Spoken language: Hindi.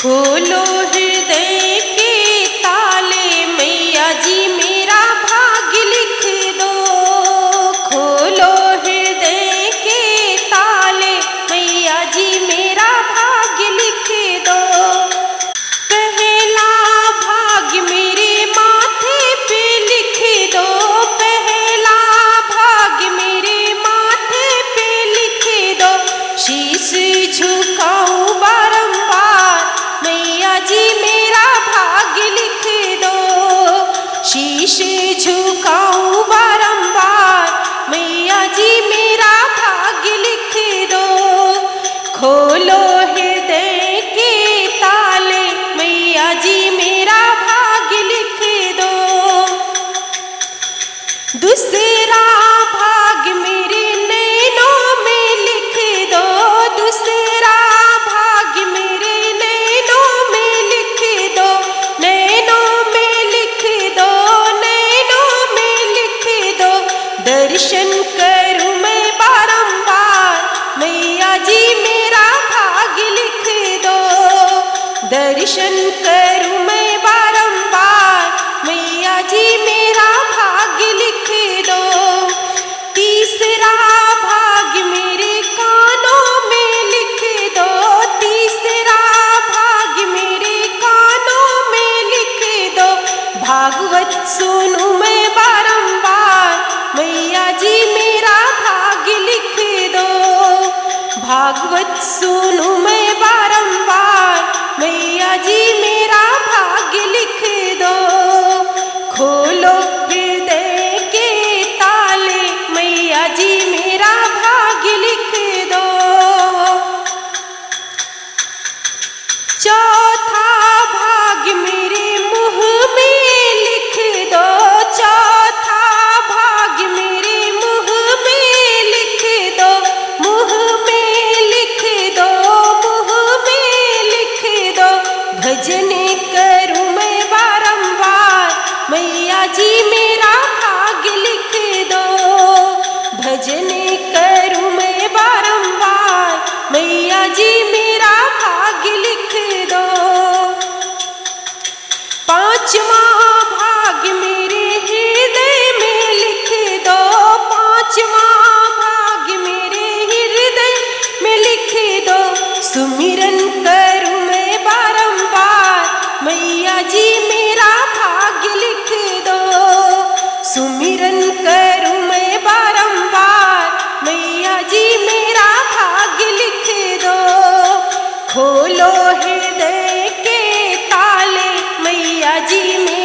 खोलो हृदय के ताले, मैया जी मेरा भाग्य लिख दो। खोलो हृदय के ताले, मैया जी मेरा भाग्य लिख दो। पहला भाग्य मेरे माथे पे लिख दो, पहला भाग्य मेरे माथे पे लिख दो। शीश झुकाऊं बारंबार, मैया जी मेरा भाग्य लिख दो। शीश झुकाऊं बारंबार, मैया जी मेरा भाग्य लिख दो। खोलो हृदय के ताले, मैया जी मेरा भाग्य लिख दो। दूसरा भाग्य मेरे नैनों में लिख दो, दूसरा भाग्य मेरे नैनों में लिख दो। नैनों में लिख दो, नैनों में लिख दो। दर्शन करूं मैं बारंबार, मैया जी मेरा भाग्य लिख दो। दर्शन करूं मैं बारंबार, मैया जी मेरा भाग्य लिख दो। तीसरा भाग्य मेरे कानों में लिख दो, तीसरा भाग्य मेरे कानों में लिख दो। भागवत सुनूं मैं बारंबार, मैया जी मेरा भाग्य लिख दो। भागवत सुनूं मैं बारंबार, मैया जी मेरा भाग्य लिख दो। खोलो हृदय के ताले, मैया जी मेरा भाग्य लिख दो। चौथा भाग्य मेरे मुंह में लिख दो, चौथा भाग्य मेरे मुंह में लिख दो। मुंह में लिख दो, मुंह में लिख दो। भजन करूं मैं बारंबार, मैया जी मेरा भाग्य लिख दो। भजन करूं मैं बारंबार, मैया जी मेरा भाग्य लिख दो। पांचवा भाग्य मेरे हृदय में लिख दो, पांचवा भाग्य मेरे हृदय में लिख दो। सुमिरन करूं मैं बारंबार, मैया जी मेरा भाग्य लिख दो। सुमिरन करूं मैं बारंबार, मैया जी मेरा भाग्य लिख दो। खोलो हृदय के ताले, मैया जी मेरा